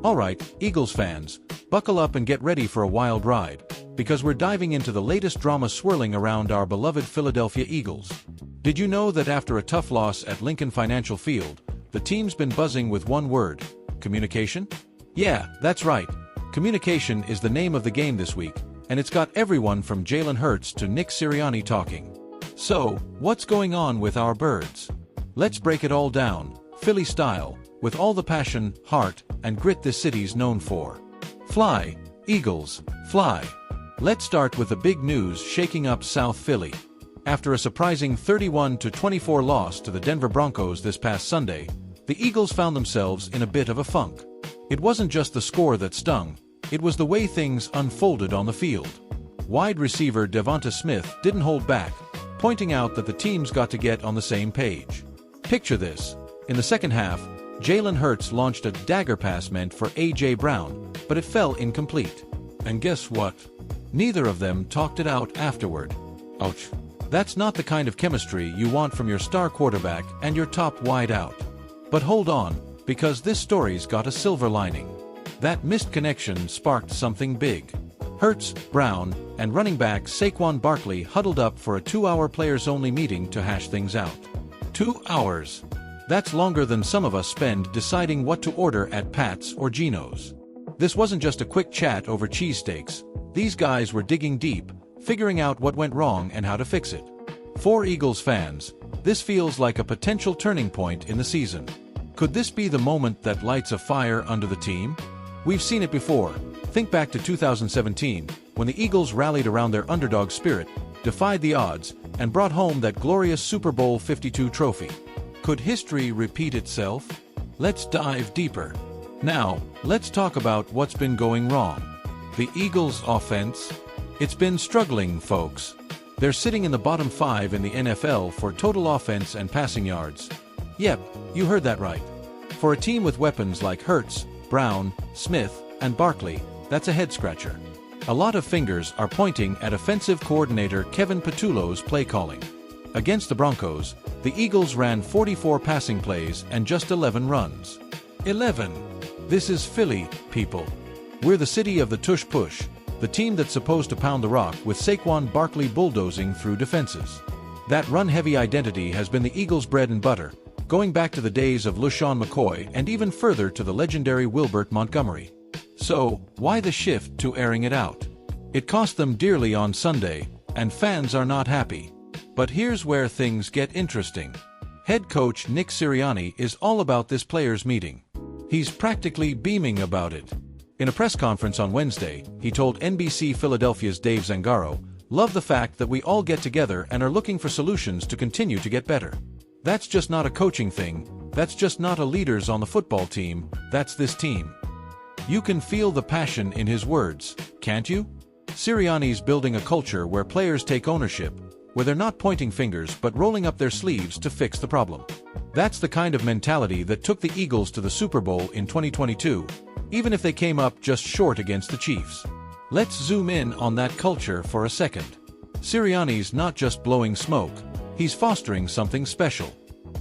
Alright, Eagles fans, buckle up and get ready for a wild ride, because we're diving into the latest drama swirling around our beloved Philadelphia Eagles. Did you know that after a tough loss at Lincoln Financial Field, the team's been buzzing with one word: communication? Yeah, that's right. Communication is the name of the game this week, and it's got everyone from Jalen Hurts to Nick Sirianni talking. So, what's going on with our birds? Let's break it all down, Philly style, with all the passion, heart, and grit this city's known for. Fly, Eagles, fly. Let's start with the big news shaking up South Philly. After a surprising 31-24 loss to the Denver Broncos this past Sunday, the Eagles found themselves in a bit of a funk. It wasn't just the score that stung, it was the way things unfolded on the field. Wide receiver Devonta Smith didn't hold back, pointing out that the teams got to get on the same page. Picture this. In the second half, Jalen Hurts launched a dagger pass meant for A.J. Brown, but it fell incomplete. And guess what? Neither of them talked it out afterward. Ouch. That's not the kind of chemistry you want from your star quarterback and your top wideout. But hold on, because this story's got a silver lining. That missed connection sparked something big. Hurts, Brown, and running back Saquon Barkley huddled up for a 2-hour players-only meeting to hash things out. 2 hours. That's longer than some of us spend deciding what to order at Pat's or Geno's. This wasn't just a quick chat over cheesesteaks. These guys were digging deep, figuring out what went wrong and how to fix it. For Eagles fans, this feels like a potential turning point in the season. Could this be the moment that lights a fire under the team? We've seen it before. Think back to 2017, when the Eagles rallied around their underdog spirit, defied the odds, and brought home that glorious Super Bowl 52 trophy. Could history repeat itself? Let's dive deeper. Now, let's talk about what's been going wrong. The Eagles' offense? It's been struggling, folks. They're sitting in the bottom 5 in the NFL for total offense and passing yards. Yep, you heard that right. For a team with weapons like Hurts, Brown, Smith, and Barkley, that's a head-scratcher. A lot of fingers are pointing at offensive coordinator Kevin Patullo's play calling. Against the Broncos, the Eagles ran 44 passing plays and just 11 runs. 11! This is Philly, people. We're the city of the tush-push, the team that's supposed to pound the rock with Saquon Barkley bulldozing through defenses. That run-heavy identity has been the Eagles' bread and butter, going back to the days of LeSean McCoy and even further to the legendary Wilbert Montgomery. So, why the shift to airing it out? It cost them dearly on Sunday, and fans are not happy. But here's where things get interesting. Head coach Nick Sirianni is all about this players' meeting. He's practically beaming about it. In a press conference on Wednesday, he told NBC Philadelphia's Dave Zangaro, "Love the fact that we all get together and are looking for solutions to continue to get better. That's just not a coaching thing, that's just not a leaders on the football team, that's this team." You can feel the passion in his words, can't you? Sirianni's building a culture where players take ownership, where they're not pointing fingers but rolling up their sleeves to fix the problem. That's the kind of mentality that took the Eagles to the Super Bowl in 2022, even if they came up just short against the Chiefs. Let's zoom in on that culture for a second. Sirianni's not just blowing smoke, he's fostering something special.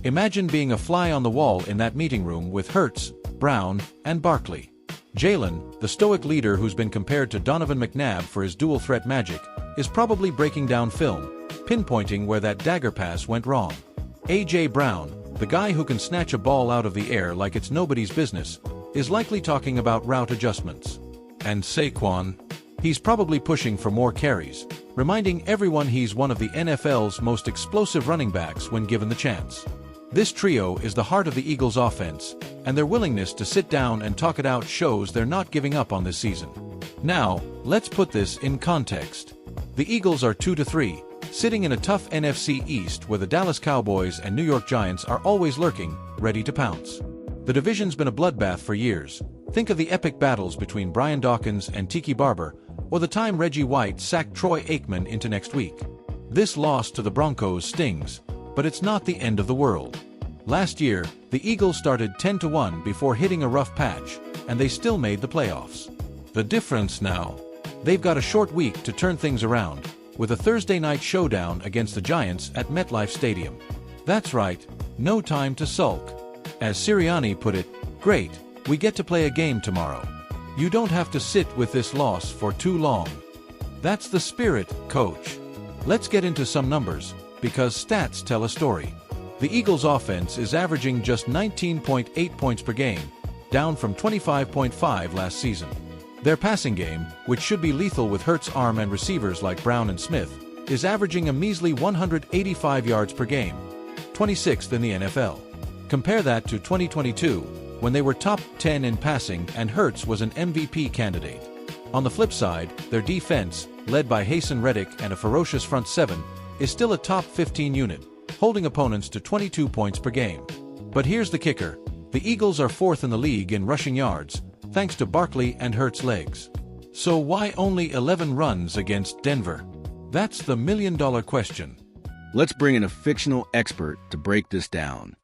Imagine being a fly on the wall in that meeting room with Hurts, Brown, and Barkley. Jalen, the stoic leader who's been compared to Donovan McNabb for his dual-threat magic, is probably breaking down film, pinpointing where that dagger pass went wrong. A.J. Brown, the guy who can snatch a ball out of the air like it's nobody's business, is likely talking about route adjustments. And Saquon? He's probably pushing for more carries, reminding everyone he's one of the NFL's most explosive running backs when given the chance. This trio is the heart of the Eagles' offense, and their willingness to sit down and talk it out shows they're not giving up on this season. Now, let's put this in context. The Eagles are 2-3, sitting in a tough NFC East where the Dallas Cowboys and New York Giants are always lurking, ready to pounce. The division's been a bloodbath for years. Think of the epic battles between Brian Dawkins and Tiki Barber, or the time Reggie White sacked Troy Aikman into next week. This loss to the Broncos stings, but it's not the end of the world. Last year, the Eagles started 10-1 before hitting a rough patch, and they still made the playoffs. The difference now? They've got a short week to turn things around, with a Thursday night showdown against the Giants at MetLife Stadium. That's right, no time to sulk. As Sirianni put it, great, We get to play a game tomorrow. You don't have to sit with this loss for too long. That's the spirit, coach. Let's get into some numbers, because stats tell a story. The Eagles' offense is averaging just 19.8 points per game, down from 25.5 last season. Their passing game, which should be lethal with Hurts' arm and receivers like Brown and Smith, is averaging a measly 185 yards per game, 26th in the NFL. Compare that to 2022, when they were top 10 in passing and Hurts was an MVP candidate. On the flip side, their defense, led by Haason Reddick and a ferocious front seven, is still a top 15 unit, holding opponents to 22 points per game. But here's the kicker. The Eagles are fourth in the league in rushing yards, thanks to Barkley and Hurts' legs. So why only 11 runs against Denver? That's the million-dollar question. Let's bring in a fictional expert to break this down.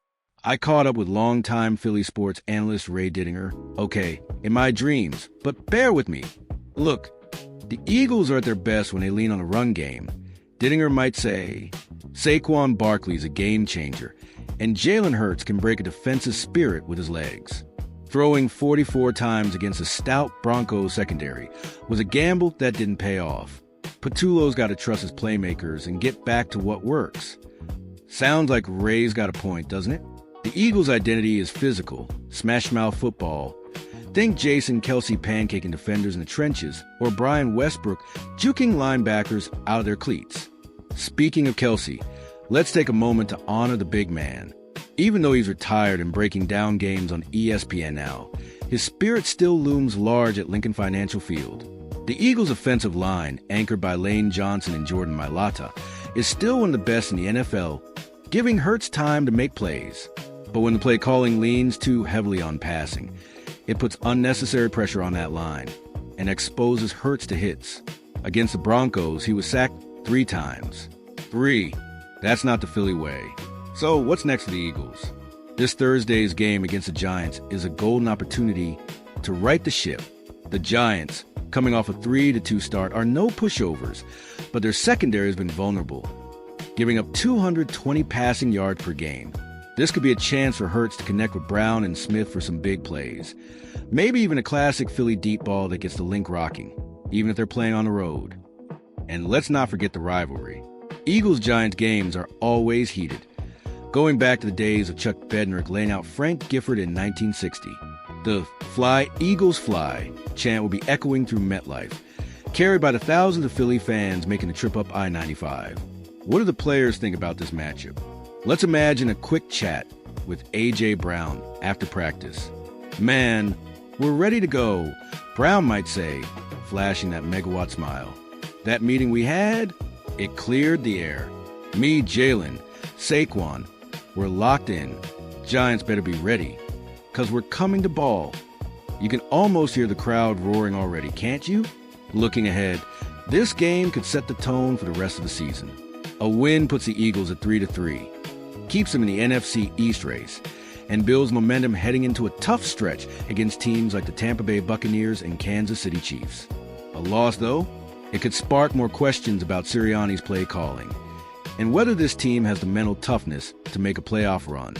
I caught up with longtime Philly sports analyst Ray Didinger. Okay, in my dreams, but bear with me. Look, the Eagles are at their best when they lean on a run game. Didinger might say, Saquon Barkley's a game changer, and Jalen Hurts can break a defensive spirit with his legs. Throwing 44 times against a stout Broncos secondary was a gamble that didn't pay off. Patullo's got to trust his playmakers and get back to what works. Sounds like Ray's got a point, doesn't it? The Eagles' identity is physical, smash-mouth football. Think Jason Kelce pancaking defenders in the trenches, or Brian Westbrook juking linebackers out of their cleats. Speaking of Kelce, let's take a moment to honor the big man. Even though he's retired and breaking down games on ESPN now, his spirit still looms large at Lincoln Financial Field. The Eagles' offensive line, anchored by Lane Johnson and Jordan Mailata, is still one of the best in the NFL, giving Hurts time to make plays. But when the play calling leans too heavily on passing, it puts unnecessary pressure on that line and exposes Hurts to hits. Against the Broncos, he was sacked 3 times. 3. That's not the Philly way. So what's next for the Eagles? This Thursday's game against the Giants is a golden opportunity to right the ship. The Giants, coming off a 3-2 start, are no pushovers, but their secondary has been vulnerable, giving up 220 passing yards per game. This could be a chance for Hurts to connect with Brown and Smith for some big plays. Maybe even a classic Philly deep ball that gets the link rocking, even if they're playing on the road. And let's not forget the rivalry. Eagles-Giants games are always heated, going back to the days of Chuck Bednarik laying out Frank Gifford in 1960. The "Fly, Eagles, Fly" chant will be echoing through MetLife, carried by the thousands of Philly fans making the trip up I-95. What do the players think about this matchup? Let's imagine a quick chat with A.J. Brown after practice. "Man, we're ready to go," Brown might say, flashing that megawatt smile. "That meeting we had, it cleared the air. Me, Jalen, Saquon, we're locked in. Giants better be ready, 'cause we're coming to ball." You can almost hear the crowd roaring already, can't you? Looking ahead, this game could set the tone for the rest of the season. A win puts the Eagles at 3-3, keeps them in the NFC East race, and builds momentum heading into a tough stretch against teams like the Tampa Bay Buccaneers and Kansas City Chiefs. A loss, though, it could spark more questions about Sirianni's play calling, and whether this team has the mental toughness to make a playoff run.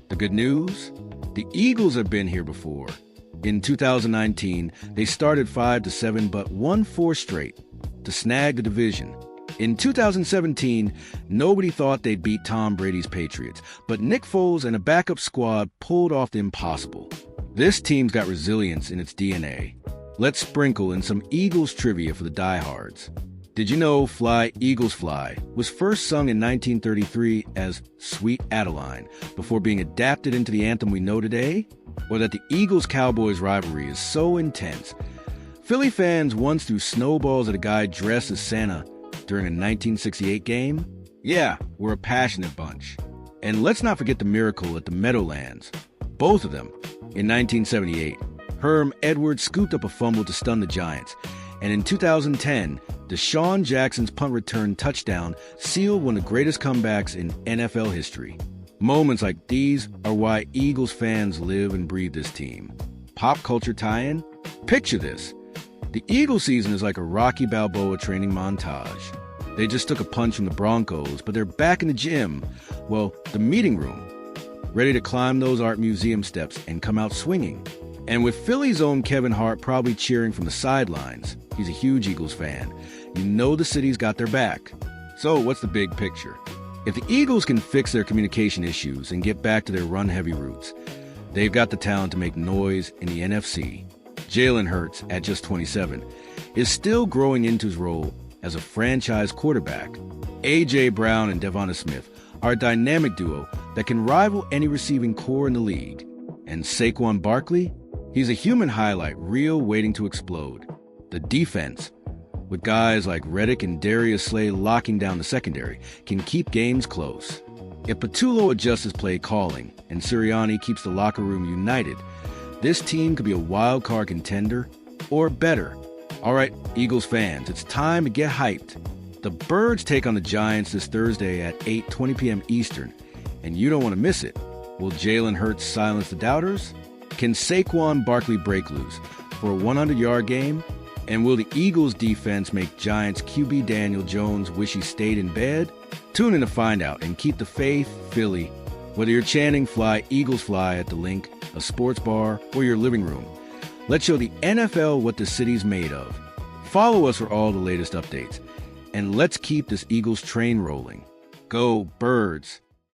The good news? The Eagles have been here before. In 2019, they started 5-7 but won 4 straight to snag the division. In 2017, nobody thought they'd beat Tom Brady's Patriots, but Nick Foles and a backup squad pulled off the impossible. This team's got resilience in its DNA. Let's sprinkle in some Eagles trivia for the diehards. Did you know "Fly, Eagles, Fly" was first sung in 1933 as "Sweet Adeline" before being adapted into the anthem we know today? Or that the Eagles-Cowboys rivalry is so intense, Philly fans once threw snowballs at a guy dressed as Santa during a 1968 game? Yeah, we're a passionate bunch. And let's not forget the miracle at the Meadowlands. Both of them. In 1978, Herm Edwards scooped up a fumble to stun the Giants. And in 2010, Deshaun Jackson's punt return touchdown sealed one of the greatest comebacks in NFL history. Moments like these are why Eagles fans live and breathe this team. Pop culture tie-in? Picture this. The Eagles season is like a Rocky Balboa training montage. They just took a punch from the Broncos, but they're back in the gym, well, the meeting room, ready to climb those art museum steps and come out swinging. And with Philly's own Kevin Hart probably cheering from the sidelines, he's a huge Eagles fan, you know the city's got their back. So what's the big picture? If the Eagles can fix their communication issues and get back to their run-heavy roots, they've got the talent to make noise in the NFC. Jalen Hurts, at just 27, is still growing into his role as a franchise quarterback. A.J. Brown and Devonta Smith are a dynamic duo that can rival any receiving core in the league. And Saquon Barkley? He's a human highlight reel waiting to explode. The defense, with guys like Reddick and Darius Slay locking down the secondary, can keep games close. If Patullo adjusts his play calling and Sirianni keeps the locker room united, this team could be a wild card contender or better. All right, Eagles fans, it's time to get hyped. The Birds take on the Giants this Thursday at 8:20 p.m. Eastern, and you don't want to miss it. Will Jalen Hurts silence the doubters? Can Saquon Barkley break loose for a 100-yard game? And will the Eagles defense make Giants QB Daniel Jones wish he stayed in bed? Tune in to find out and keep the faith, Philly. Whether you're chanting "Fly, Eagles Fly" at the Link, a sports bar, or your living room, let's show the NFL what the city's made of. Follow us for all the latest updates. And let's keep this Eagles train rolling. Go Birds!